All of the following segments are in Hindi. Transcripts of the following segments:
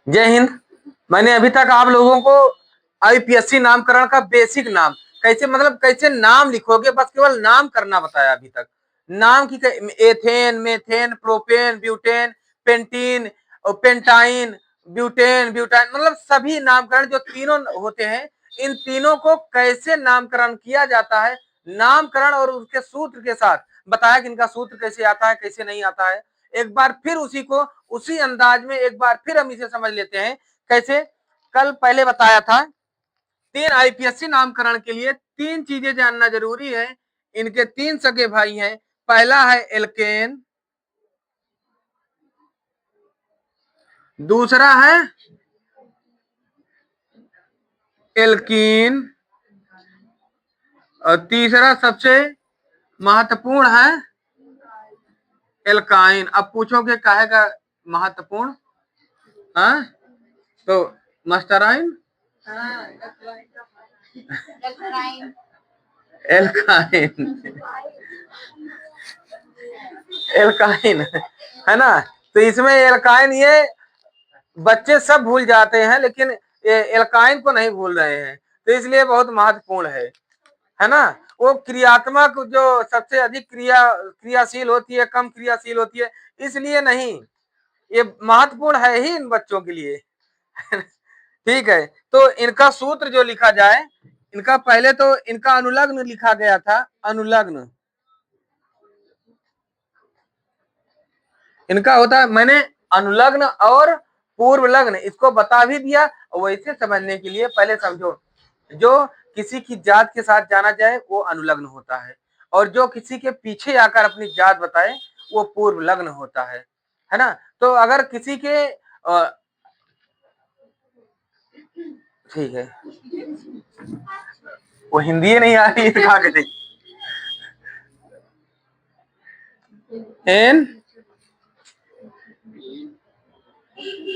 जय हिंद। मैंने अभी तक आप लोगों को आईपीएससी नामकरण का बेसिक नाम कैसे, मतलब कैसे नाम लिखोगे, बस केवल नाम करना बताया अभी तक। नाम की ethane, methane, propane, butane, pentene, pentyne, butane, butyne, मतलब सभी नामकरण जो तीनों होते हैं, इन तीनों को कैसे नामकरण किया जाता है, नामकरण और उसके सूत्र के साथ बताया कि इनका सूत्र कैसे आता है, कैसे नहीं आता है। एक बार फिर उसी को उसी अंदाज में एक बार फिर हम इसे समझ लेते हैं। कैसे? कल पहले बताया था, तीन आईपीएससी नामकरण के लिए तीन चीजें जानना जरूरी है। इनके तीन सगे भाई हैं। पहला है एल्केन, दूसरा है एल्कीन, और तीसरा सबसे महत्वपूर्ण है एल्काइन। अब पूछोगे काहे का महत्वपूर्ण? हाँ, तो मास्टराइन, एल्काइन, एल्काइन है ना। तो इसमें एल्काइन, ये बच्चे सब भूल जाते हैं लेकिन एल्काइन को नहीं भूल रहे हैं, तो इसलिए बहुत महत्वपूर्ण है ना। वो क्रियात्मक जो सबसे अधिक क्रियाशील होती है, कम क्रियाशील होती है, इसलिए नहीं, ये महत्वपूर्ण है ही इन बच्चों के लिए। ठीक है, तो इनका सूत्र जो लिखा जाए, इनका पहले तो इनका अनुलग्न लिखा गया था। अनुलग्न इनका होता है, मैंने अनुलग्न और पूर्व लग्न इसको बता भी दिया। वैसे समझने के लिए पहले समझो, जो किसी की जात के साथ जाना जाए वो अनुलग्न होता है, और जो किसी के पीछे आकर अपनी जात बताए वो पूर्व लग्न होता है ना। तो अगर किसी के ठीक है, वो हिंदी नहीं आ रही है, कहा करें। एन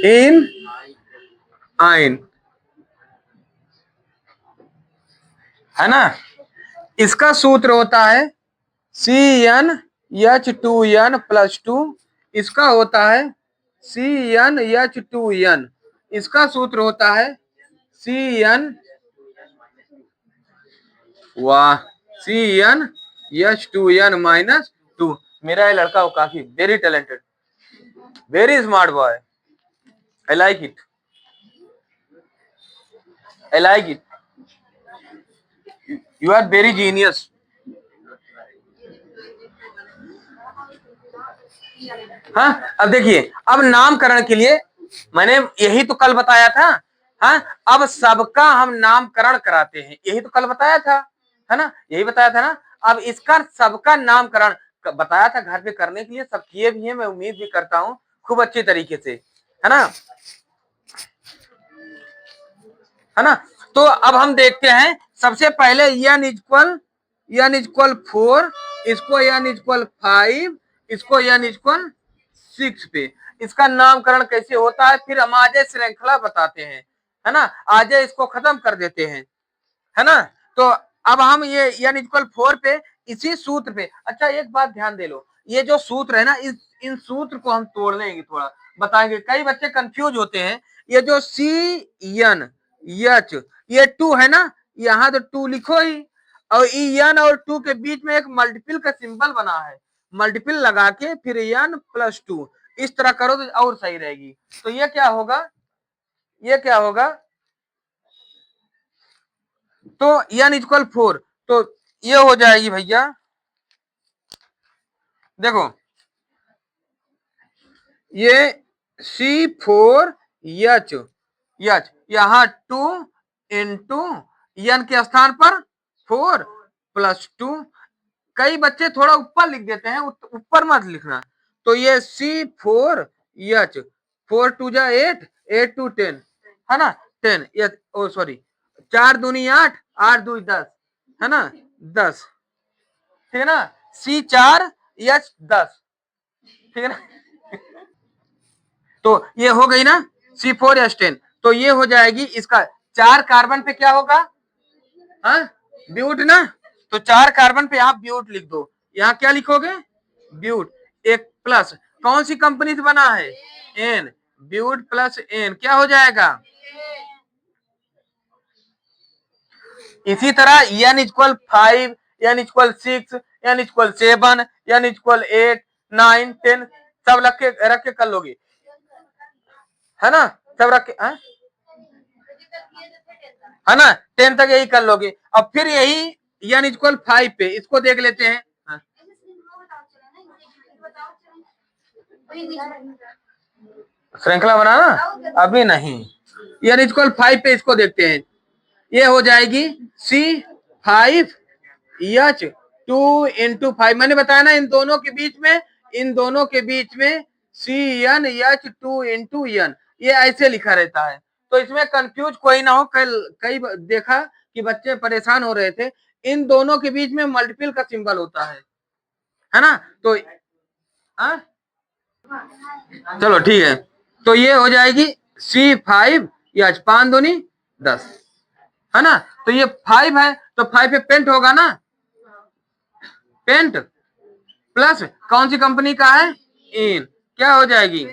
इन आइन, है ना। इसका सूत्र होता है CnH2n+2। इसका होता है CnH2n। इसका सूत्र होता है Cn, वाह, CnH2n-2। मेरा ये लड़का वो काफी very talented, very smart boy, I like it, I like it, you are very genius. हाँ, अब देखिए, अब नामकरण के लिए मैंने यही तो कल बताया था। हाँ, अब सबका हम नामकरण कराते हैं, यही तो कल बताया था, है ना, यही बताया था ना। अब इसका सबका नामकरण बताया था घर पे करने के लिए, सब किए भी हैं, मैं उम्मीद भी करता हूँ खूब अच्छे तरीके से, है ना, है ना। तो अब हम देखते हैं, सबसे पहले n=4, इसको n=5, इसको n=6 पे इसका नामकरण कैसे होता है, फिर हम आज श्रृंखला बताते हैं, है ना। आज इसको खत्म कर देते हैं, है ना। तो अब हम ये n=4 पे इसी सूत्र पे, अच्छा एक बात ध्यान दे लो, ये जो सूत्र है ना, इन सूत्र को हम तोड़ लेंगे, थोड़ा बताएंगे। कई बच्चे कंफ्यूज होते हैं, ये जो CnH, ये 2 है ना, यहाँ तो 2 लिखो ही, और n और 2 के बीच में एक मल्टीपल का सिंबल बना है, मल्टीपल लगा के फिर n+2 इस तरह करो तो और सही रहेगी। तो ये क्या होगा, ये क्या होगा, तो n=4, तो ये हो जाएगी भैया, देखो ये C4H, यहाँ 2 इंटू n के स्थान पर 4+2। कई बच्चे थोड़ा ऊपर लिख देते हैं, ऊपर मत लिखना। तो ये C4H, 4 2 जा 8, 8 2 10, है ना, 10, ये ओ सॉरी, 4 दूनी 8, 8 2 10, है ना, 10, ठीक है ना। C4H10, ठीक है ना। तो ये हो गई ना C4H10, तो ये हो जाएगी, इसका 4 कार्बन पे क्या होगा, हाँ, ब्यूट ना। तो 4 कार्बन पे आप ब्यूट लिख दो, यहाँ क्या लिखोगे, ब्यूट। एक प्लस, कौन सी कंपनी से बना है, एन, ब्यूट प्लस एन क्या हो जाएगा? इसी तरह n equal 5, n equal 6, n equal 7, n equal 8, 9, 10 सब रख के कर लोगे, है ना? सब रख के है ना, 10 तक यही कर लोगे। अब फिर यही n इक्वल 5 पे इसको देख लेते हैं। श्रृंखला बनाना अभी नहीं, n इक्वल 5 पे इसको देखते हैं। ये हो जाएगी C5H2 इंटू 5। मैंने बताया ना इन दोनों के बीच में CnH2 इंटू n, ये ऐसे लिखा रहता है। तो इसमें कंफ्यूज कोई ना हो, कई देखा कि बच्चे परेशान हो रहे थे। इन दोनों के बीच में मल्टीपल का सिंबल होता है ना? तो चलो ठीक है, तो ये हो जाएगी C5H 5 दूनी 10, है ना? तो ये 5 है तो 5 पे पेंट होगा ना, पेंट प्लस कौन सी कंपनी का है? इन, क्या हो जाएगी?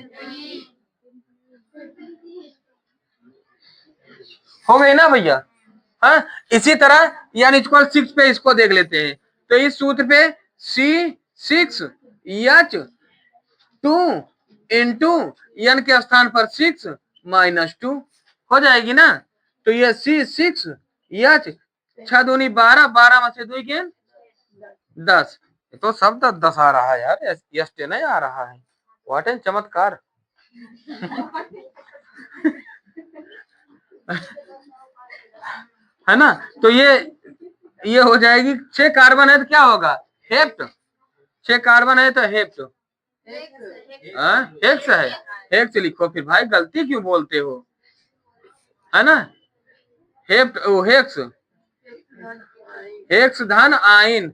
हो गई ना भैया? हाँ, इसी तरह n इक्वल 6 पे इसको देख लेते हैं। तो इस सूत्र पे C6H2 इंटू n के स्थान पर 6 माइनस 2 हो जाएगी ना? तो ये C6H 6 दूनी 12, 12 में से 2 के 10, तो सब 10 आ रहा है यार, यस नहीं आ रहा है। व्हाट एन चमत्कार। है ना? तो ये हो जाएगी। 6 कार्बन है तो क्या होगा? हेप्ट। 6 कार्बन है तो हेप्ट, हेक्स है, हेक्स लिखो। फिर भाई गलती क्यों बोलते हो, है ना? हेप्ट ओ हेक्स, हेक्स धन आइन,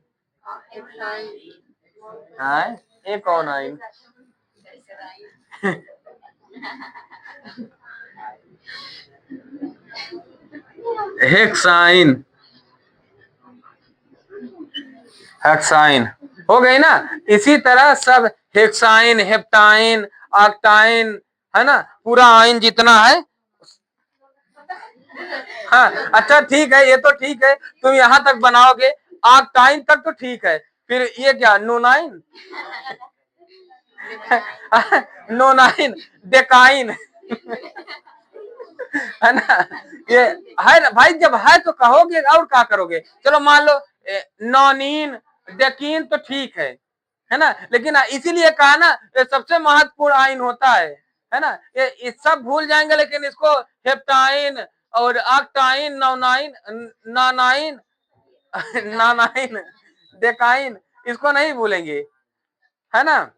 ये कौन आइन? हेक्साइन, हेक्साइन हो गई ना? इसी तरह सब हेक्साइन, हेप्टाइन, ऑक्टाइन, है ना? पूरा आइन जितना है। हाँ अच्छा ठीक है, ये तो ठीक है, तुम यहाँ तक बनाओगे, ऑक्टाइन तक तो ठीक है। फिर ये क्या? नोनाइन, नोनाइन, डेकाइन, है ना? ये है ना भाई, जब है तो कहोगे और क्या करोगे? चलो मान लो नॉनीन, डेकीन तो ठीक है ना? लेकिन इसीलिए कहा ना ये सबसे महत्वपूर्ण आइन होता है ना? ये सब भूल जाएंगे, लेकिन इसको हेप्टाइन और ऑक्टाइन, नौनाइन, नानाइन, नानाइन, डेकाइन, इसको नहीं भूलेंगे, है ना?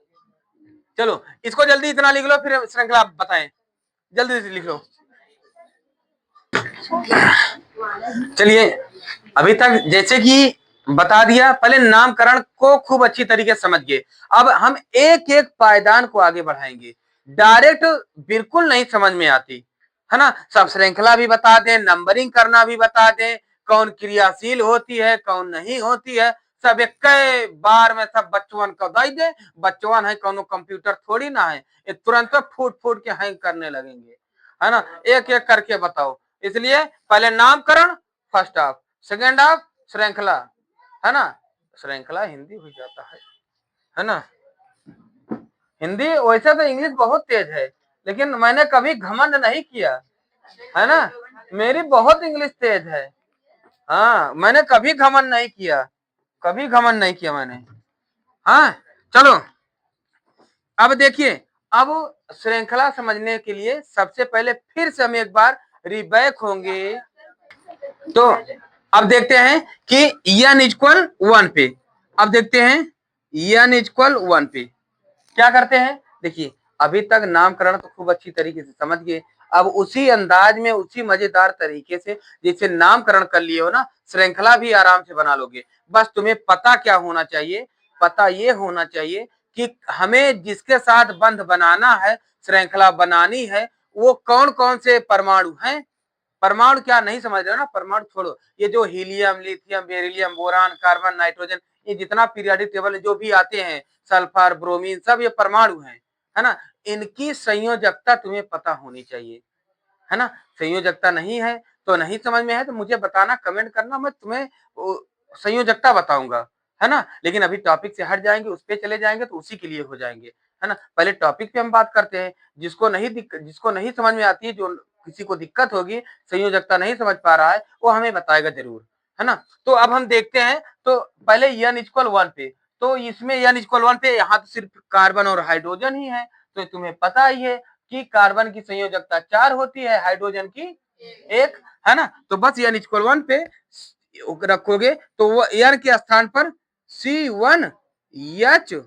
चलो इसको जल्दी इतना लिख लो, फिर श्रृंखला बताएं, जल्दी से लिख लो। चलिए अभी तक जैसे कि बता दिया, पहले नामकरण को खूब अच्छी तरीके से समझ गए। अब हम एक एक पायदान को आगे बढ़ाएंगे। डायरेक्ट बिल्कुल नहीं समझ में आती, है ना? सब श्रृंखला भी बता दें, नंबरिंग करना भी बता दें, कौन क्रियाशील होती है कौन नहीं होती है, सब एक बार में सब बच्चवन को दे दे। बच्चवन है, कौन कंप्यूटर थोड़ी ना है, ये तुरंत फूट फूट के हैंग करने लगेंगे, है ना? एक एक करके बताओ। इसलिए पहले नामकरण फर्स्ट हाफ, सेकेंड हाफ श्रृंखला, है ना? श्रृंखला हिंदी हो जाता है ना? हिंदी वैसे तो इंग्लिश बहुत तेज है, लेकिन मैंने कभी घमंड नहीं किया, है ना? मेरी बहुत इंग्लिश तेज है। हाँ, मैंने कभी घमंड नहीं किया, कभी घमंड नहीं किया मैंने। हाँ चलो अब देखिए, अब श्रृंखला समझने के लिए सबसे पहले फिर से हम एक बार रिबैक होंगे। तो अब देखते हैं कि n इक्वल 1 पे, अब देखते हैं n इक्वल 1 पे क्या करते हैं। देखिए अभी तक नामकरण तो खूब अच्छी तरीके से समझ गए, अब उसी अंदाज में उसी मजेदार तरीके से जैसे नामकरण कर लिए हो ना, श्रृंखला भी आराम से बना लोगे। बस तुम्हें पता क्या होना चाहिए? पता ये होना चाहिए कि हमें जिसके साथ बंध बनाना है, श्रृंखला बनानी है, वो कौन कौन से परमाणु हैं। परमाणु क्या नहीं समझ रहे हो ना? परमाणु छोड़ो, ये जो helium, lithium, beryllium, boron, carbon, nitrogen, ये जितना पीरियोडिक टेबल जो भी आते हैं, सल्फर, ब्रोमीन, सब ये परमाणु हैं। है ना। इनकी संयोजकता तुम्हें पता होनी चाहिए, है ना। संयोजकता नहीं है तो नहीं समझ में है तो मुझे बताना, कमेंट करना, मैं तुम्हें संयोजकता बताऊंगा, है ना। लेकिन अभी टॉपिक से हट जाएंगे, उस पे चले जाएंगे तो उसी के लिए हो जाएंगे, है ना। पहले टॉपिक पे हम बात करते हैं। जिसको नहीं समझ में आती है, जो किसी को दिक्कत होगी, संयोजकता नहीं समझ पा रहा है, वो हमें बताएगा जरूर, है ना। तो अब हम देखते हैं, तो पहले n इक्वल 1 पे, तो इसमें n इक्वल 1 पे यहाँ तो सिर्फ कार्बन और हाइड्रोजन ही है, तो तुम्हें पता ही है कि कार्बन की संयोजकता 4 होती है, हाइड्रोजन की 1, है ना। तो बस n इक्वल 1 पे रखोगे तो वो n के स्थान पर C1H2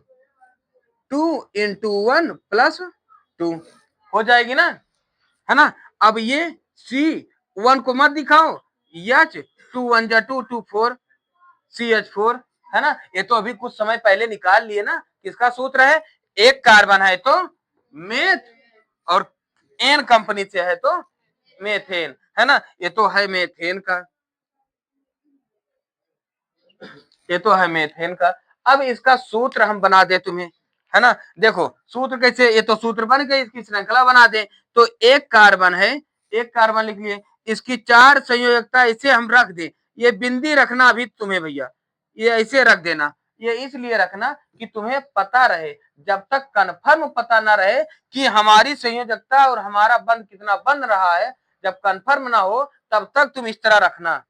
इंटू 1 प्लस 2 हो जाएगी ना, है ना। अब ये C1 को मत दिखाओ, H 2 1 जा 2 2 4 CH4, है ना। ये तो अभी कुछ समय पहले निकाल लिए ना, किसका सूत्र है, एक कार्बन है तो मेथ, और एन कंपनी से है तो मेथेन, है ना। ये तो है मेथेन का, ये तो है मेथेन का। अब इसका सूत्र हम बना दे तुम्हें, है ना। देखो सूत्र कैसे, ये तो सूत्र बन गए, इसकी श्रृंखला बना दे। तो एक कार्बन है, एक कार्बन लिख लिए, इसकी 4 संयोजकता इसे हम रख दे, ये बिंदी रखना अभी तुम्हें भैया, ये ऐसे रख देना, ये इसलिए रखना कि तुम्हें पता रहे, जब तक कन्फर्म पता ना रहे कि हमारी संयोजकता और हमारा बंध कितना बन रहा है, जब कन्फर्म ना हो तब तक तुम इस तरह रखना,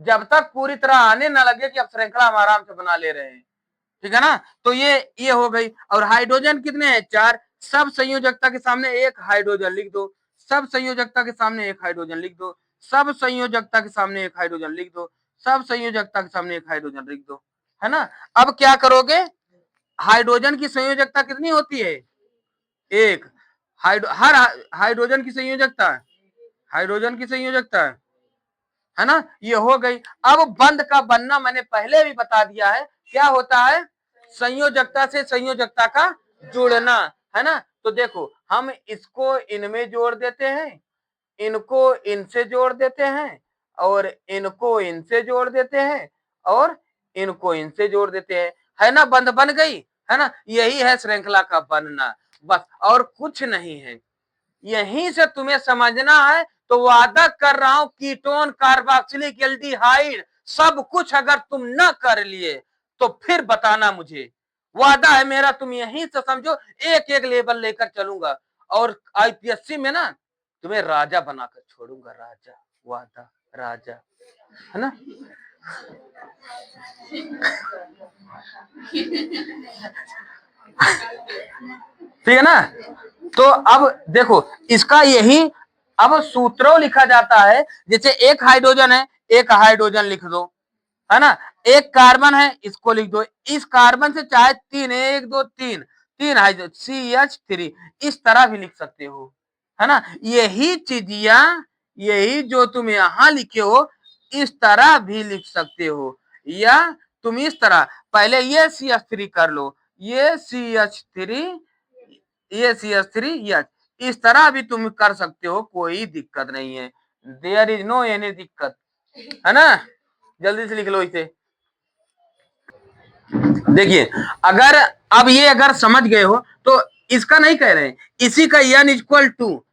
जब तक पूरी तरह आने ना लगे कि अब श्रृंखला हम आराम से बना ले रहे हैं, ठीक है ना। तो ये हो गई। और हाइड्रोजन कितने हैं, 4, सब संयोजकता के सामने एक हाइड्रोजन लिख दो, सब संयोजकता के सामने एक हाइड्रोजन लिख दो, सब संयोजकता के सामने एक हाइड्रोजन लिख दो, सब संयोजकता के सामने एक हाइड्रोजन लिख दो, है ना। अब क्या करोगे, हाइड्रोजन की संयोजकता कितनी होती है, एक, हर हाइड्रोजन की संयोजकता, हाइड्रोजन की संयोजकता, है ना, ये हो गई। अब बंध का बनना मैंने पहले भी बता दिया है, क्या होता है, संयोजकता से संयोजकता का जुड़ना, है ना। तो देखो हम इसको इनमें जोड़ देते हैं, इनको इनसे जोड़ देते हैं, और इनको इनसे जोड़ देते हैं, और इनको इनसे जोड़ देते हैं, है ना, बंध बन गई, है ना। यही है श्रृंखला का बनना, बस और कुछ नहीं है। यहीं से तुम्हें समझना है, तो वादा कर रहा हूं, कीटोन कार्बोक्सिलिक एल्डिहाइड सब कुछ अगर तुम न कर लिए तो फिर बताना मुझे, वादा है मेरा, तुम यहीं से समझो, एक एक लेवल लेकर चलूंगा, और आईपीएससी में ना तुम्हें राजा बनाकर छोड़ूंगा, राजा, वादा, राजा, है ना। ठीक है ना। तो अब देखो इसका यही, अब सूत्रों लिखा जाता है, जैसे एक हाइड्रोजन है, एक हाइड्रोजन लिख दो, है ना। एक कार्बन है, इसको लिख दो, इस कार्बन से चाहे 3, 1 2 3, 3 हाइड्रोजन, CH3, इस तरह भी लिख सकते हो, है ना। यही चीजिया, यही जो तुम यहां लिखे हो, इस तरह भी लिख सकते हो, या तुम इस तरह, पहले ये CH3 कर लो, ये CH3, ये CH3, यस, इस तरह भी तुम कर सकते हो, कोई दिक्कत नहीं है, देयर इज नो एनी दिक्कत, है ना। जल्दी से लिख लो इसे। देखिए अगर अब ये अगर समझ गए हो तो इसका नहीं कह रहे हैं, इसी का n equal to,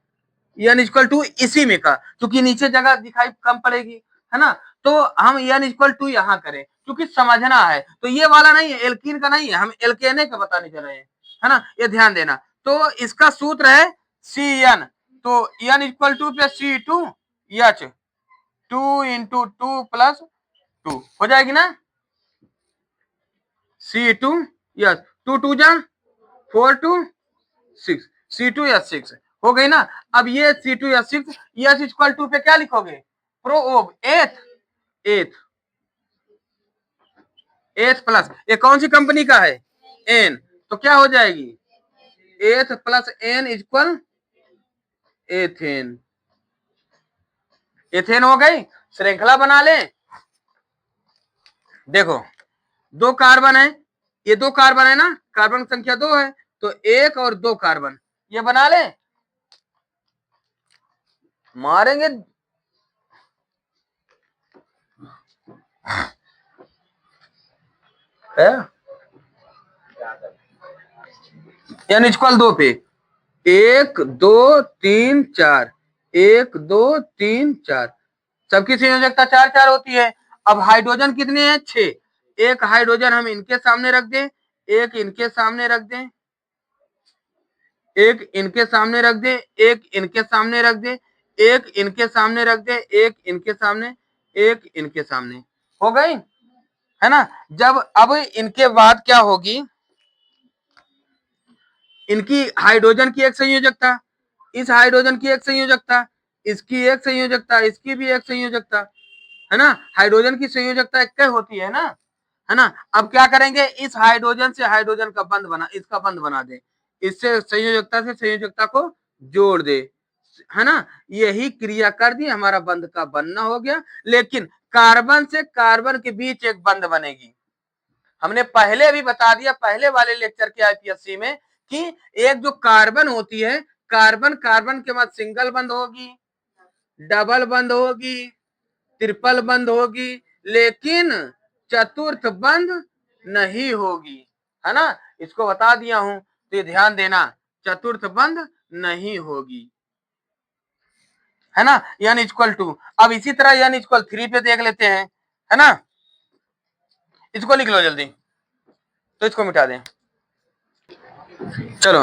n equal to इसी में का, क्योंकि नीचे जगह दिखाई कम पड़ेगी, है ना। तो हम n इक्वल टू यहां करें, क्योंकि समझना है, तो ये वाला नहीं है, एल्कीन का नहीं है, हम एल्केने का बताने जा रहे हैं, है ना, ये ध्यान देना। तो इसका सूत्र है Cn, तो n equal two plus C2H 2 into 2 plus 2 हो जाएगी ना, C2, यस, 2 2 जा 4 2 6, C2H6 हो गई ना। अब ये C2H6, यस इक्वल टू पे क्या लिखोगे, प्रोब एथ, एथ, एथ प्लस, ये कौन सी कंपनी का है, एन, तो क्या हो जाएगी, eth plus ane equal ethane, ethane हो गई। श्रृंखला बना ले, देखो दो कार्बन है, ये दो कार्बन है ना, कार्बन संख्या 2 है, तो एक और दो कार्बन, ये बना ले, मारेंगे, n इक्वल 2 पे 1 2 3 4, 1 2 3 4, सबकी संयोजकता 4 4 होती है। अब हाइड्रोजन कितने हैं? 6। एक हाइड्रोजन हम इनके सामने रख दें, एक इनके सामने रख दें, एक इनके सामने रख दें, एक इनके सामने रख दें, एक इनके सामने रख दें, एक इनके सामने, एक इनके सामने, हो गई है ना। जब अब इनके बाद क्या होगी, इनकी हाइड्रोजन की एक संयोजकता, इस हाइड्रोजन की एक संयोजकता, इसकी एक संयोजकता, इसकी भी एक संयोजकता, है ना। हाइड्रोजन की संयोजकता एक होती है ना, है ना। अब क्या करेंगे, इस हाइड्रोजन से हाइड्रोजन का बंध बना, इसका बंध बना दे, इससे संयोजकता से संयोजकता को जोड़ दे, है ना। यही क्रिया कर दी, हमारा बंध का बनना हो गया। लेकिन कार्बन से कार्बन के बीच एक बंध बनेगी। हमने पहले भी बता दिया, पहले वाले लेक्चर के आईपीएससी में, कि एक जो कार्बन होती है, कार्बन कार्बन के बाद सिंगल बंध होगी, डबल बंध होगी, ट्रिपल बंध होगी, लेकिन चतुर्थ बंध नहीं होगी, है ना। इसको बता दिया हूं, तो ये ध्यान देना, चतुर्थ बंध नहीं होगी, है ना। n इक्वल टू, अब इसी तरह n इक्वल 3 पे देख लेते हैं, है ना। इसको लिख लो जल्दी, तो इसको मिटा दें। चलो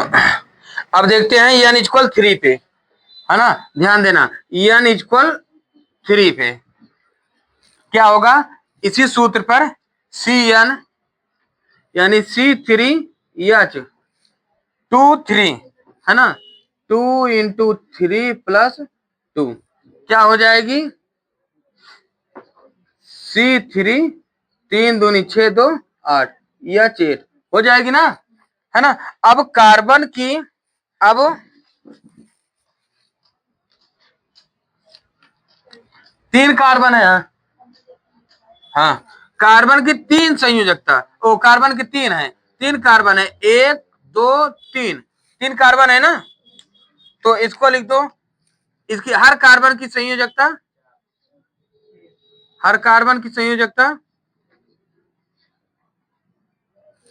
अब देखते हैं n इक्वल 3 पे, है ना। ध्यान देना, n इक्वल 3 पे क्या होगा, इसी सूत्र पर Cn यानी C3H23, है ना, 2 × 3 + 2 क्या हो जाएगी, C3, 3 दूनी 6 2 8, H8 हो जाएगी ना, है ना। अब कार्बन की, अब तीन कार्बन है, हाँ, कार्बन की 3 संयोजकता, ओ कार्बन की 3 है, 3 कार्बन है, 1 2 3, 3 कार्बन है ना। तो इसको लिख दो, इसकी हर कार्बन की संयोजकता, हर कार्बन की संयोजकता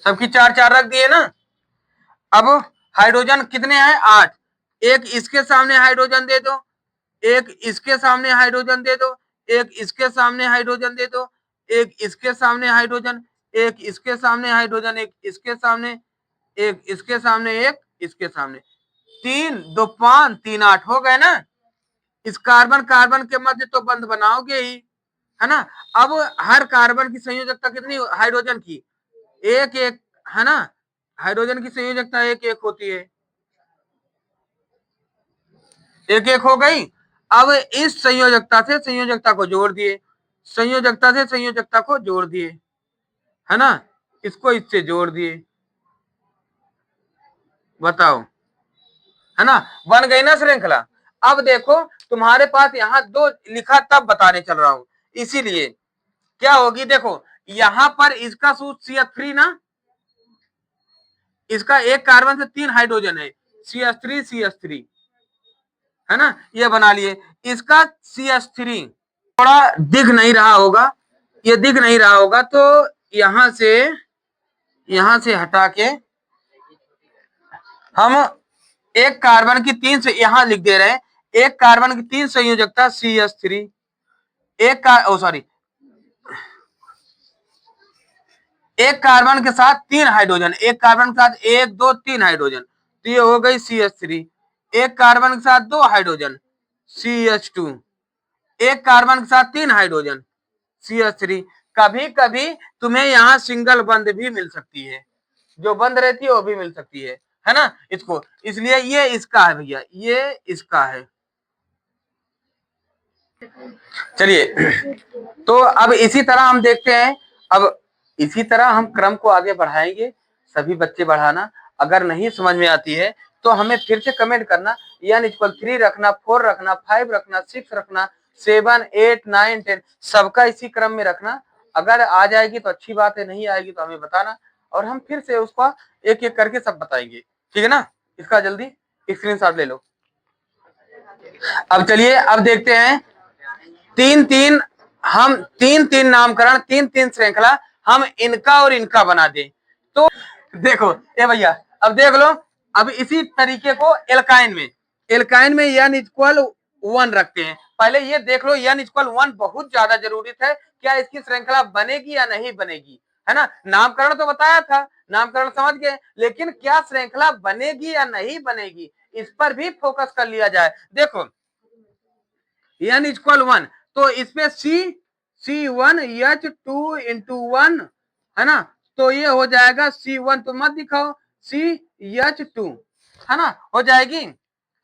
सबकी 4 4 रख दिए ना। अब हाइड्रोजन कितने हैं, 8, एक इसके सामने हाइड्रोजन दे दो, एक इसके सामने हाइड्रोजन दे दो, एक इसके सामने हाइड्रोजन दे दो, एक इसके सामने हाइड्रोजन, एक इसके सामने हाइड्रोजन, एक इसके सामने, एक इसके सामने, एक इसके सामने, 3 2 5 3 8 हो गए ना। इस कार्बन कार्बन के मध्य तो बंध बनाओगे ही, है ना। अब हर कार्बन की संयोजकता कितनी, हाइड्रोजन की एक एक, है ना। हाइड्रोजन की संयोजकता एक एक होती है, एक एक हो गई। अब इस संयोजकता से संयोजकता को जोड़ दिए, संयोजकता से संयोजकता को जोड़ दिए, है ना, इसको इससे जोड़ दिए, बताओ, है ना, बन गई ना श्रृंखला। अब देखो तुम्हारे पास यहाँ 2 लिखा, तब बताने चल रहा हूं, इसीलिए क्या होगी, देखो यहां पर इसका सूत्र CH3 ना, इसका एक कार्बन से 3 हाइड्रोजन है, CH3 CH3, है ना, ये बना लिए। इसका CH3 थोड़ा दिख नहीं रहा होगा, ये दिख नहीं रहा होगा, तो यहां से हटा के हम एक कार्बन की 3 से यहां लिख दे रहे हैं, एक कार्बन की 3 संयोजकता CH3, एक एक कार्बन के साथ 3 हाइड्रोजन, एक कार्बन के साथ 1 2 3 हाइड्रोजन, तो ये हो गई CH3, एक कार्बन के साथ 2 हाइड्रोजन CH2, एक कार्बन के साथ 3 हाइड्रोजन CH3। कभी कभी तुम्हें यहाँ सिंगल बंध भी मिल सकती है, जो बंद रहती है वो भी मिल सकती है ना। इसको, इसलिए ये इसका है भैया, ये इसका है। चलिए तो अब इसी तरह हम देखते हैं, अब इसी तरह हम क्रम को आगे बढ़ाएंगे, सभी बच्चे बढ़ाना। अगर नहीं समझ में आती है तो हमें फिर से कमेंट करना, n इक्वल 3 रखना, 4 रखना, 5 रखना, 6 रखना, 7 8 9 10 सबका इसी क्रम में रखना। अगर आ जाएगी तो अच्छी बात है, नहीं आएगी तो हमें बताना, और हम फिर से उसका एक एक करके सब बताएंगे, ठीक है ना। इसका जल्दी स्क्रीनशॉट ले लो। अब चलिए अब देखते हैं, 3 3 हम 3 3 नामकरण, 3 3 श्रृंखला हम इनका और इनका बना दें। तो देखो ए भैया, अब देख लो, अब इसी तरीके को एल्काइन में n इक्वल 1 रखते हैं। पहले ये देख लो n इक्वल 1 बहुत ज्यादा जरूरी है, क्या इसकी श्रृंखला बनेगी या नहीं बनेगी, है ना। नामकरण तो बताया था, नामकरण समझ गए, लेकिन क्या श्रृंखला बनेगी या नहीं बनेगी इस पर भी फोकस कर लिया जाए। देखो n इक्वल 1 तो इसमें C1H2 इंटू 1 है ना, तो ये हो जाएगा C1 तो मत दिखाओ CH2 है ना, हो जाएगी है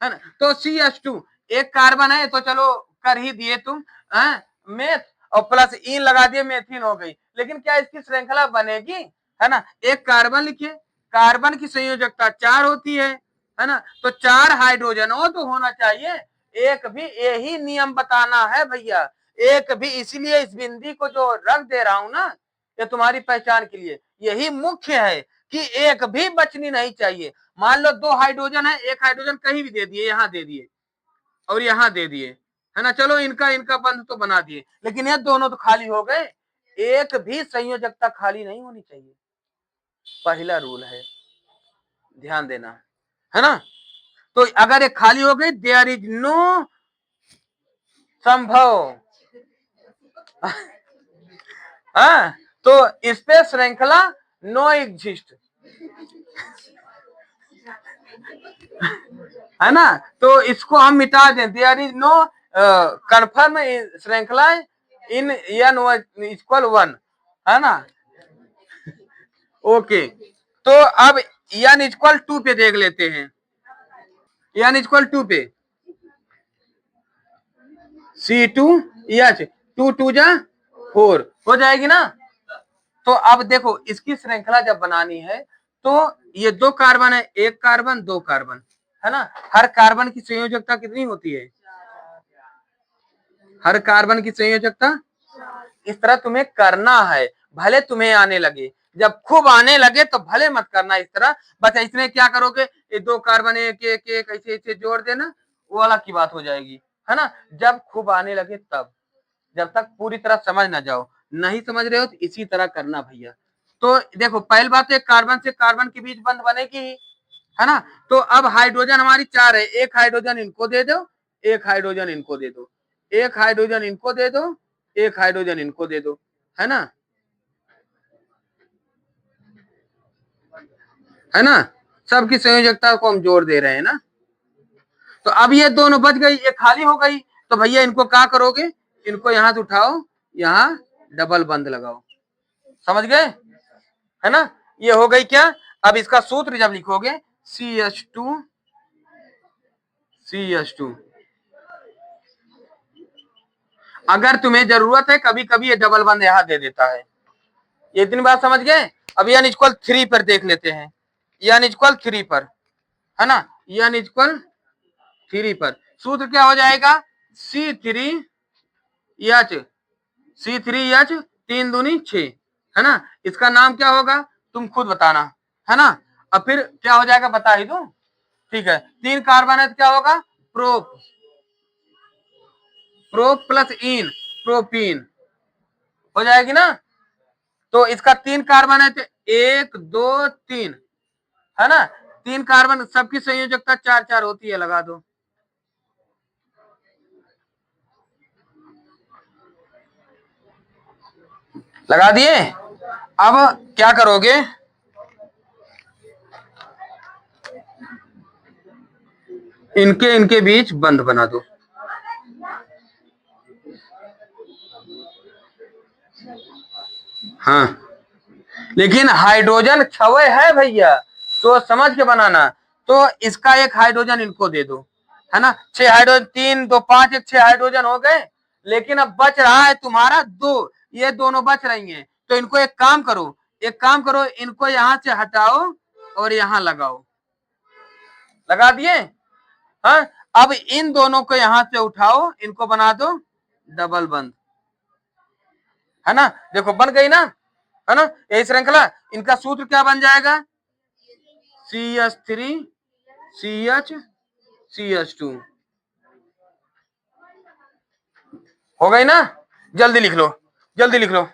ना। तो CH2 एक कार्बन है तो चलो कर ही दिए तुम मेथ और प्लस इन लगा दिए मेथिन हो गई, लेकिन क्या इसकी श्रृंखला बनेगी, है ना। एक कार्बन लिखिए, कार्बन की संयोजकता 4 होती है ना, तो 4 हाइड्रोजन हो तो होना चाहिए एक भी, यही नियम बताना है भैया, एक भी, इसीलिए इस बिंदी को जो रख दे रहा हूं ना ये तुम्हारी पहचान के लिए, यही मुख्य है कि एक भी बचनी नहीं चाहिए। मान लो 2 हाइड्रोजन है, एक हाइड्रोजन कहीं भी दे दिए, यहां दे दिए और यहां दे दिए, है ना, चलो इनका बंध तो बना दिए, लेकिन ये दोनों तो खाली हो गए, एक भी संयोजकता खाली नहीं होनी चाहिए, पहला रूल है, ध्यान देना, है ना। तो अगर ये खाली हो गई देयर इज नो संभव हाँ, तो इस पे श्रृंखला नो एग्जिस्ट है ना, तो इसको हम मिटा दें, देयर इज नो कन्फर्म श्रृंखला इन n इक्वल 1 है ना। ओके, तो अब n इक्वल 2 पे देख लेते हैं, n इक्वल 2 पे C2H 2 2 जा 4 हो जाएगी ना। तो अब देखो इसकी श्रृंखला जब बनानी है तो ये 2 कार्बन है, एक कार्बन 2 कार्बन है ना, हर कार्बन की संयोजकता कितनी होती है, हर कार्बन की संयोजकता, इस तरह तुम्हें करना है, भले तुम्हें आने लगे, जब खूब आने लगे तो भले मत करना इस तरह, बस इसमें क्या करोगे ये 2 कार्बन एक एक एक ऐसे ऐसे जोड़ देना, वो अलग की बात हो जाएगी, है ना। जब खूब आने लगे तब, जब तक पूरी तरह समझ ना जाओ, नहीं समझ रहे हो तो इसी तरह करना भैया। तो देखो पहली बात है कार्बन से कार्बन के बीच बंध बनेगी ही, है ना। तो अब हाइड्रोजन हमारी 4 है, एक हाइड्रोजन इनको दे दो, एक हाइड्रोजन इनको दे दो, एक हाइड्रोजन इनको दे दो, एक हाइड्रोजन इनको दे दो, है ना, है ना, सबकी संयोजकता को हम जोड़ दे रहे हैं ना। तो अब ये दोनों बच गई, ये खाली हो गई, तो भैया इनको क्या करोगे, इनको यहां से उठाओ, यहां डबल बंद लगाओ, समझ गए, है ना। ये हो गई क्या, अब इसका सूत्र जब लिखोगे CH2 CH2, अगर तुम्हें जरूरत है कभी कभी ये डबल बंद यहां दे देता है, ये इतनी बात समझ गए। अब n इक्वल 3 पर देख लेते हैं, n इक्वल 3 पर, है ना, n इक्वल 3 पर सूत्र क्या हो जाएगा, C3H 3 दूनी 6, है ना, इसका नाम क्या होगा तुम खुद बताना, है ना। अब फिर क्या हो जाएगा बता ही दो, ठीक है, 3 कार्बन है तो क्या होगा प्रोप, प्रोप प्लस इन प्रोपीन हो जाएगी ना। तो इसका 3 कार्बन है तो 1 2 3, है ना, 3 कार्बन सबकी संयोजकता 4 4 होती है, लगा दो, लगा दिए। अब क्या करोगे, इनके बीच बंद बना दो, हाँ, लेकिन हाइड्रोजन छवे है भैया, तो समझ के बनाना, तो इसका एक हाइड्रोजन इनको दे दो, है ना, 6 हाइड्रोजन 3 2 5 1 6 हाइड्रोजन हो गए, लेकिन अब बच रहा है तुम्हारा 2, ये दोनों बच रही हैं, तो इनको एक काम करो, एक काम करो, इनको यहां से हटाओ और यहां लगाओ, लगा दिए, हाँ। अब इन दोनों को यहां से उठाओ, इनको बना दो डबल बंद, है ना, देखो बन गई ना, है ना, यही श्रृंखला, इनका सूत्र क्या बन जाएगा CH3 CH CH2, हो गई ना, जल्दी लिख लो, जल्दी लिख लो।